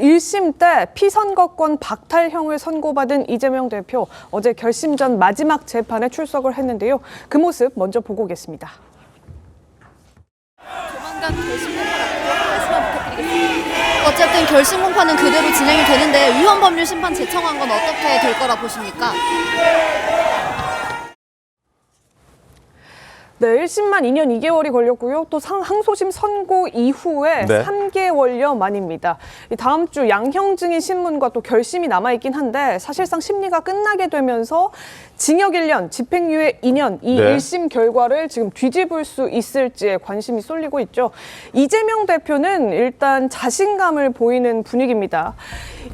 1심 때 피선거권 박탈형을 선고받은 이재명 대표 어제 결심 전 마지막 재판에 출석을 했는데요. 그 모습 먼저 보고 오겠습니다. 조만간 결심 공판 앞두고 말씀만 부탁드리겠습니다. 어쨌든 결심 공판은 그대로 진행이 되는데 위헌법률 심판 제청한 건 어떻게 될 거라 보십니까? 네, 1심만 2년 2개월이 걸렸고요. 또 항소심 선고 이후에 3개월여 만입니다. 다음 주 양형증인 신문과 또 결심이 남아있긴 한데 사실상 심리가 끝나게 되면서 징역 1년, 집행유예 2년 이 1심 결과를 지금 뒤집을 수 있을지에 관심이 쏠리고 있죠. 이재명 대표는 일단 자신감을 보이는 분위기입니다.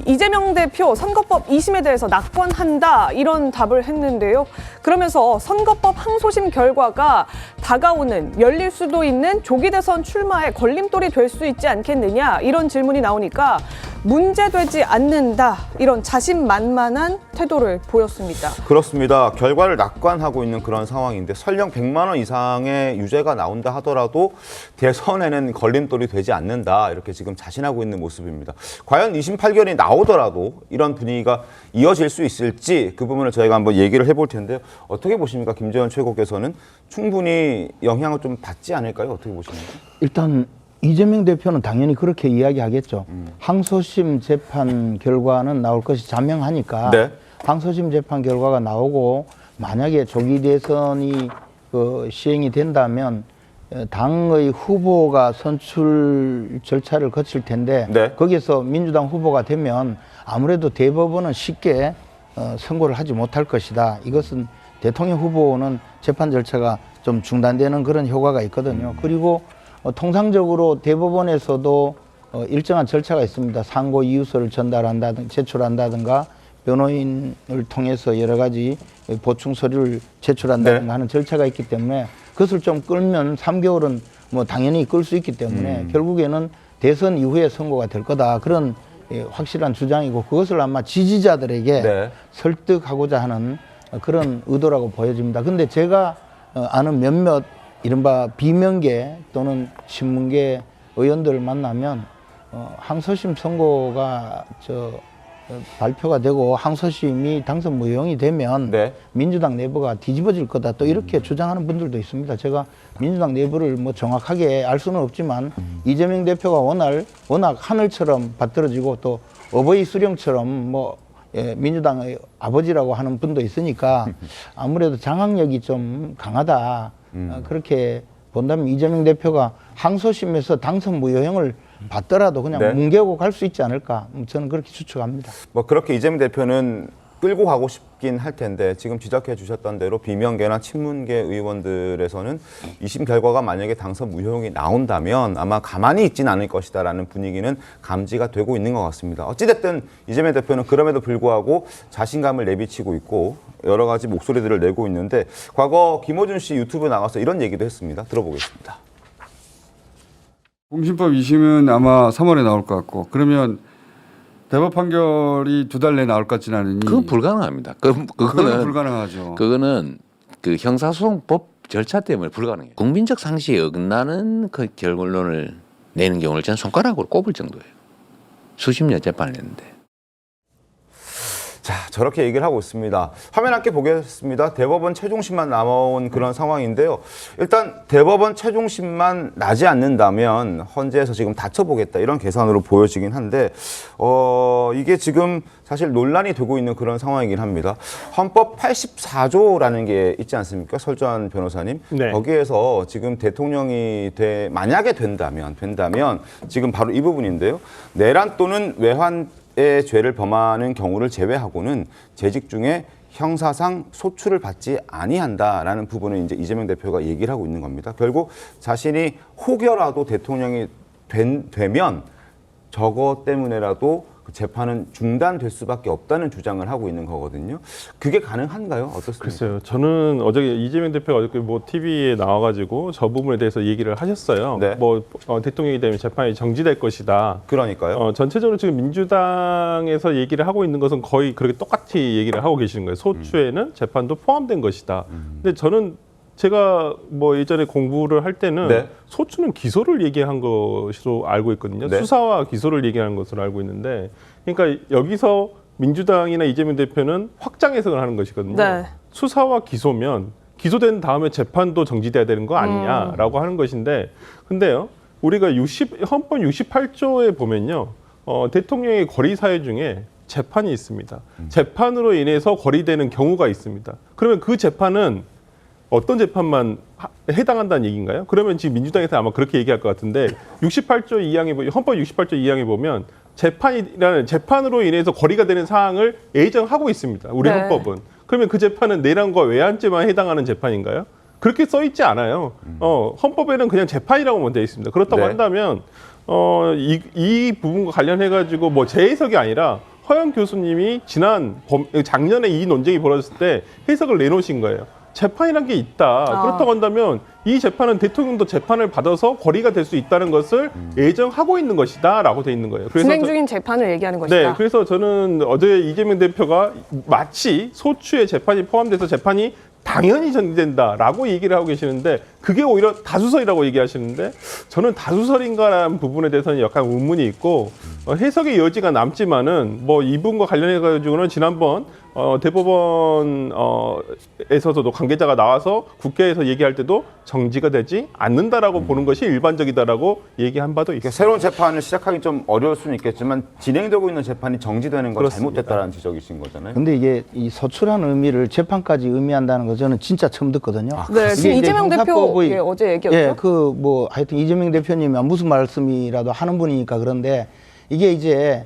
이재명 대표 선거법 2심에 대해서 낙관한다 이런 답을 했는데요. 그러면서 선거법 항소심 결과가 다가오는 열릴 수도 있는 조기 대선 출마에 걸림돌이 될 수 있지 않겠느냐 이런 질문이 나오니까 문제되지 않는다 이런 자신만만한 태도를 보였습니다. 그렇습니다. 결과를 낙관하고 있는 그런 상황인데 설령 100만 원 이상의 유죄가 나온다 하더라도 대선에는 걸림돌이 되지 않는다 이렇게 지금 자신하고 있는 모습입니다. 과연 2심 판결이 나오더라도 이런 분위기가 이어질 수 있을지 그 부분을 저희가 한번 얘기를 해볼 텐데요. 어떻게 보십니까? 김재원 최고께서는 충분히 영향을 좀 받지 않을까요? 어떻게 보십니까? 일단 이재명 대표는 당연히 그렇게 이야기하겠죠. 항소심 재판 결과는 나올 것이 자명하니까 항소심 재판 결과가 나오고 만약에 조기 대선이 시행이 된다면 당의 후보가 선출 절차를 거칠 텐데 거기서 민주당 후보가 되면 아무래도 대법원은 쉽게 선고를 하지 못할 것이다. 이것은 대통령 후보는 재판 절차가 좀 중단되는 그런 효과가 있거든요. 그리고 통상적으로 대법원에서도 일정한 절차가 있습니다. 상고 이유서를 전달한다든가 제출한다든가 변호인을 통해서 여러 가지 보충 서류를 제출한다든가 하는 절차가 있기 때문에 그것을 좀 끌면 3개월은 뭐 당연히 끌 수 있기 때문에 결국에는 대선 이후에 선고가 될 거다. 그런 확실한 주장이고 그것을 아마 지지자들에게 설득하고자 하는 그런 의도라고 보여집니다. 근데 제가 아는 몇몇 이른바 비명계 또는 신문계 의원들을 만나면 항소심 선고가 발표가 되고 항소심이 당선 무효이 되면 민주당 내부가 뒤집어질 거다 또 이렇게 주장하는 분들도 있습니다. 제가 민주당 내부를 뭐 정확하게 알 수는 없지만 이재명 대표가 워낙 하늘처럼 받들어지고 또 어버이 수령처럼 민주당의 아버지라고 하는 분도 있으니까 아무래도 장악력이 좀 강하다. 그렇게 본다면 이재명 대표가 항소심에서 당선 무효형을 받더라도 그냥 뭉개고 갈 수 있지 않을까 저는 그렇게 추측합니다. 뭐 그렇게 이재명 대표는 끌고 가고 싶긴 할 텐데 지금 지적해 주셨던 대로 비명계나 친문계 의원들에서는 2심 결과가 만약에 당선 무효형이 나온다면 아마 가만히 있지는 않을 것이다라는 분위기는 감지가 되고 있는 것 같습니다. 어찌됐든 이재명 대표는 그럼에도 불구하고 자신감을 내비치고 있고 여러 가지 목소리들을 내고 있는데 과거 김어준 씨 유튜브 나가서 이런 얘기도 했습니다. 들어보겠습니다. 공신법 2심은 아마 3월에 나올 것 같고 그러면 대법 판결이 2달 내에 나올 것 같지는 않으니 그건 불가능합니다. 그거는 불가능하죠. 그거는 그 형사소송법 절차 때문에 불가능해요. 국민적 상식에 어긋나는 그 결론을 내는 경우를 저는 손가락으로 꼽을 정도예요. 수십 년 재판을 했는데. 자, 저렇게 얘기를 하고 있습니다. 화면 함께 보겠습니다. 대법원 최종심만 남아온 그런 상황인데요. 일단 대법원 최종심만 나지 않는다면 헌재에서 지금 다쳐보겠다 이런 계산으로 보여지긴 한데 이게 지금 사실 논란이 되고 있는 그런 상황이긴 합니다. 헌법 84조라는 게 있지 않습니까? 설주환 변호사님. 거기에서 지금 대통령이 만약에 된다면 지금 바로 이 부분인데요. 내란 또는 외환 의 죄를 범하는 경우를 제외하고는 재직 중에 형사상 소출을 받지 아니한다라는 부분을 이제 이재명 대표가 얘기를 하고 있는 겁니다. 결국 자신이 혹여라도 대통령이 되면 저거 때문에라도 그 재판은 중단될 수밖에 없다는 주장을 하고 있는 거거든요. 그게 가능한가요? 어떻습니까? 글쎄요. 저는 어저께 이재명 대표가 어저께 TV에 나와가지고 저 부분에 대해서 얘기를 하셨어요. 대통령이 되면 재판이 정지될 것이다. 그러니까요. 전체적으로 지금 민주당에서 얘기를 하고 있는 것은 거의 그렇게 똑같이 얘기를 하고 계시는 거예요. 소추에는 재판도 포함된 것이다. 근데 저는 제가 뭐 예전에 공부를 할 때는 네. 소추는 기소를 얘기한 것으로 알고 있거든요. 네. 수사와 기소를 얘기하는 것으로 알고 있는데, 그러니까 여기서 민주당이나 이재명 대표는 확장 해석을 하는 것이거든요. 네. 수사와 기소면 기소된 다음에 재판도 정지돼야 되는 거 아니냐라고 하는 것인데, 근데요, 우리가 헌법 68조에 보면요, 대통령의 거리 사유 중에 재판이 있습니다. 재판으로 인해서 거리되는 경우가 있습니다. 그러면 그 재판은 어떤 재판만 해당한다는 얘기인가요? 그러면 지금 민주당에서 아마 그렇게 얘기할 것 같은데, 68조 2항에 헌법 68조 2항에 보면 재판으로 인해서 거리가 되는 사항을 예정하고 있습니다. 우리 네. 헌법은. 그러면 그 재판은 내란과 외환죄만 해당하는 재판인가요? 그렇게 써 있지 않아요. 헌법에는 그냥 재판이라고만 되어 있습니다. 그렇다고 네. 한다면 이 부분과 관련해 가지고 뭐 제 해석이 아니라 허영 교수님이 작년에 이 논쟁이 벌어졌을 때 해석을 내놓으신 거예요. 재판이란 게 있다. 그렇다고 한다면 이 재판은 대통령도 재판을 받아서 거리가 될 수 있다는 것을 예정하고 있는 것이다라고 돼 있는 거예요. 그래서 진행 중인 재판을 얘기하는 것이다. 네, 그래서 저는 어제 이재명 대표가 마치 소추의 재판이 포함돼서 재판이 당연히 전개된다라고 얘기를 하고 계시는데, 그게 오히려 다수설이라고 얘기하시는데, 저는 다수설인가라는 부분에 대해서는 약간 의문이 있고, 해석의 여지가 남지만은 뭐 이 부분과 관련해 가지고는 지난번 대법원에서도 관계자가 나와서 국회에서 얘기할 때도 정지가 되지 않는다라고 보는 것이 일반적이다라고 얘기한 바도 있습니다. 새로운 재판을 시작하기 좀 어려울 수는 있겠지만 진행되고 있는 재판이 정지되는 건 그렇습니다. 잘못됐다라는 지적이신 거잖아요. 근데 이게 이 소추라는 의미를 재판까지 의미한다는 거 저는 진짜 처음 듣거든요. 네, 지금 이게 이제 이재명 대표 형사법의- 예, 어제 얘기였죠. 예, 그 뭐 하여튼 이재명 대표님이 무슨 말씀이라도 하는 분이니까 그런데 이게 이제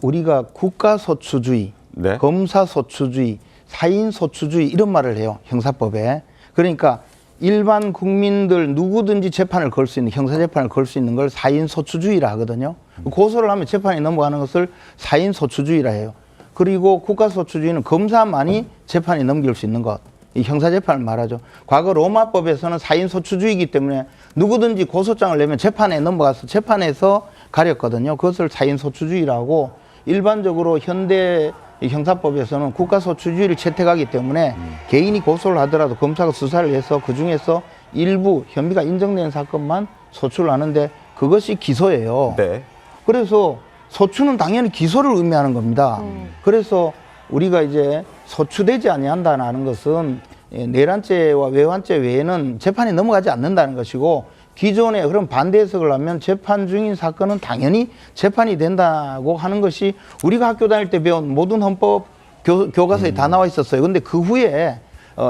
우리가 국가 소추주의, 네. 검사 소추주의, 사인 소추주의 이런 말을 해요. 형사법에. 그러니까 일반 국민들 누구든지 재판을 걸 수 있는 형사 재판을 걸 수 있는 걸 사인 소추주의라 하거든요. 고소를 하면 재판이 넘어가는 것을 사인 소추주의라 해요. 그리고 국가 소추주의는 검사만이 재판이 넘길 수 있는 것. 이 형사 재판을 말하죠. 과거 로마법에서는 사인 소추주의이기 때문에 누구든지 고소장을 내면 재판에 넘어가서 재판에서 가렸거든요. 그것을 사인 소추주의라고, 일반적으로 현대 형사법에서는 국가 소추주의를 채택하기 때문에 개인이 고소를 하더라도 검사가 수사를 해서 그 중에서 일부 혐의가 인정된 사건만 소추를 하는데 그것이 기소예요. 네. 그래서 소추는 당연히 기소를 의미하는 겁니다. 그래서 우리가 이제 소추되지 아니한다는 것은 내란죄와 외환죄 외에는 재판이 넘어가지 않는다는 것이고, 기존에 그런 반대 해석을 하면 재판 중인 사건은 당연히 재판이 된다고 하는 것이 우리가 학교 다닐 때 배운 모든 헌법 교과서에 다 나와 있었어요. 근데 그 후에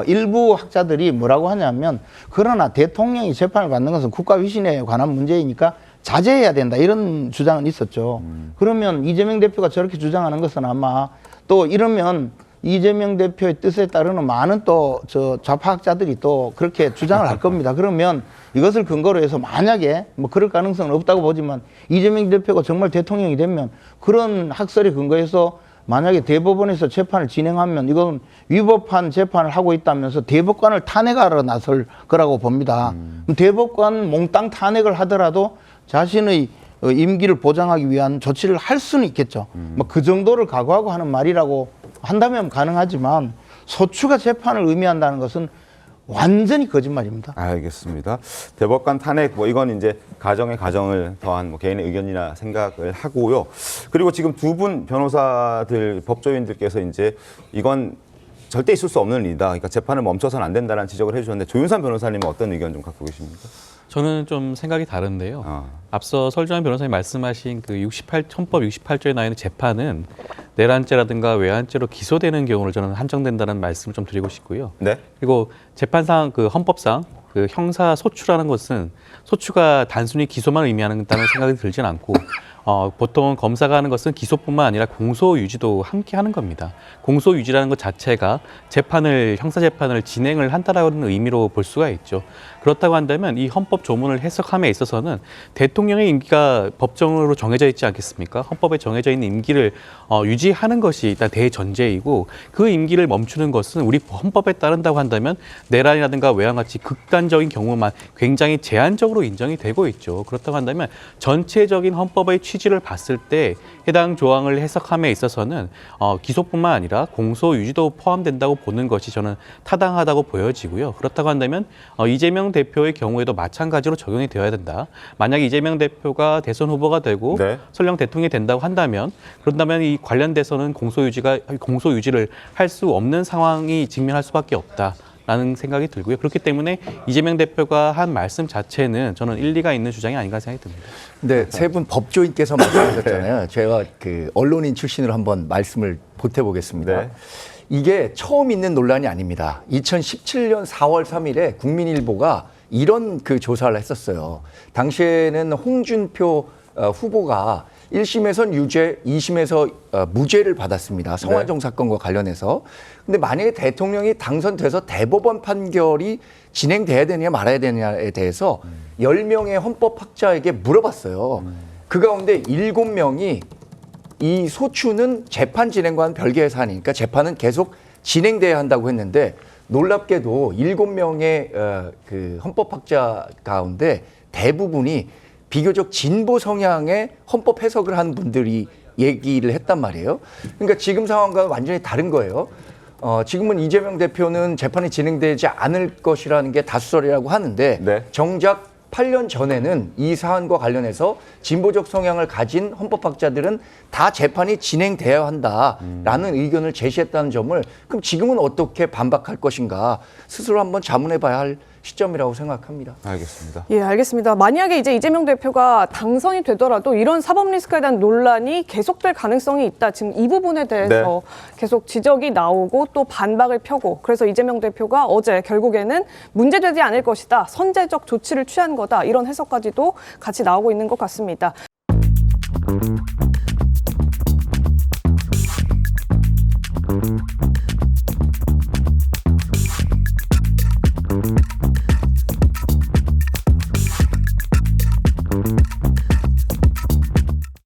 일부 학자들이 뭐라고 하냐면, 그러나 대통령이 재판을 받는 것은 국가 위신에 관한 문제이니까 자제해야 된다, 이런 주장은 있었죠. 그러면 이재명 대표가 저렇게 주장하는 것은 아마 또 이러면 이재명 대표의 뜻에 따르는 많은 또 저 좌파학자들이 또 그렇게 주장을 할 겁니다. 그러면 이것을 근거로 해서 만약에 뭐 그럴 가능성은 없다고 보지만 이재명 대표가 정말 대통령이 되면 그런 학설에 근거해서 만약에 대법원에서 재판을 진행하면 이건 위법한 재판을 하고 있다면서 대법관을 탄핵하러 나설 거라고 봅니다. 대법관 몽땅 탄핵을 하더라도 자신의 임기를 보장하기 위한 조치를 할 수는 있겠죠. 뭐 그 정도를 각오하고 하는 말이라고 한다면 가능하지만, 소추가 재판을 의미한다는 것은 완전히 거짓말입니다. 알겠습니다. 대법관 탄핵 뭐 이건 이제 가정을 더한 뭐 개인의 의견이나 생각을 하고요. 그리고 지금 두 분 변호사들, 법조인들께서 이제 이건 절대 있을 수 없는 일이다, 그러니까 재판을 멈춰서는 안 된다는 지적을 해주셨는데, 조윤선 변호사님은 어떤 의견 좀 갖고 계십니까? 저는 좀 생각이 다른데요. 앞서 설정환 변호사님 말씀하신 그 헌법 68조에 나와 있는 재판은 내란죄라든가 외환죄로 기소되는 경우를 저는 한정된다는 말씀을 좀 드리고 싶고요. 네. 그리고 재판상 그 헌법상 그 형사 소추라는 것은 소추가 단순히 기소만 의미한다는 생각이 들진 않고, 보통 검사가 하는 것은 기소뿐만 아니라 공소 유지도 함께 하는 겁니다. 공소 유지라는 것 자체가 형사 재판을 진행을 한다라는 의미로 볼 수가 있죠. 그렇다고 한다면 이 헌법 조문을 해석함에 있어서는 대통령의 임기가 법정으로 정해져 있지 않겠습니까? 헌법에 정해져 있는 임기를 유지하는 것이 일단 대전제이고, 그 임기를 멈추는 것은 우리 헌법에 따른다고 한다면 내란이라든가 외환같이 극단적인 경우만 굉장히 제한적으로 인정이 되고 있죠. 그렇다고 한다면 전체적인 헌법의 취지를 봤을 때 해당 조항을 해석함에 있어서는 기소뿐만 아니라 공소 유지도 포함된다고 보는 것이 저는 타당하다고 보여지고요. 그렇다고 한다면 이재명 대표의 경우에도 마찬가지로 적용이 되어야 된다. 만약 이재명 대표가 대선 후보가 되고 네. 설령 대통령이 된다고 한다면 그런다면 이 관련돼서는 공소 유지를 할 수 없는 상황이 직면할 수밖에 없다. 라는 생각이 들고요. 그렇기 때문에 이재명 대표가 한 말씀 자체는 저는 일리가 있는 주장이 아닌가 생각이 듭니다. 네, 세 분 법조인께서 말씀하셨잖아요. 제가 그 언론인 출신으로 한번 말씀을 보태보겠습니다. 네. 이게 처음 있는 논란이 아닙니다. 2017년 4월 3일에 국민일보가 이런 그 조사를 했었어요. 당시에는 홍준표 후보가 1심에선 유죄, 2심에서 무죄를 받았습니다. 성완종 사건과 관련해서. 근데 만약에 대통령이 당선돼서 대법원 판결이 진행돼야 되느냐 말아야 되느냐에 대해서 10명의 헌법학자에게 물어봤어요. 그 가운데 7명이 이 소추는 재판 진행과는 별개의 사안이니까 재판은 계속 진행돼야 한다고 했는데 놀랍게도 7명의 그 헌법학자 가운데 대부분이 비교적 진보 성향의 헌법 해석을 한 분들이 얘기를 했단 말이에요. 그러니까 지금 상황과는 완전히 다른 거예요. 지금은 이재명 대표는 재판이 진행되지 않을 것이라는 게 다수설이라고 하는데 네. 정작 8년 전에는 이 사안과 관련해서 진보적 성향을 가진 헌법학자들은 다 재판이 진행돼야 한다라는 의견을 제시했다는 점을 그럼 지금은 어떻게 반박할 것인가 스스로 한번 자문해봐야 할 시점이라고 생각합니다. 알겠습니다. 예, 알겠습니다. 만약에 이제 이재명 대표가 당선이 되더라도 이런 사법 리스크에 대한 논란이 계속될 가능성이 있다. 지금 이 부분에 대해서 계속 지적이 나오고 또 반박을 펴고 그래서 이재명 대표가 어제 결국에는 문제되지 않을 것이다. 선제적 조치를 취한 거다. 이런 해석까지도 같이 나오고 있는 것 같습니다.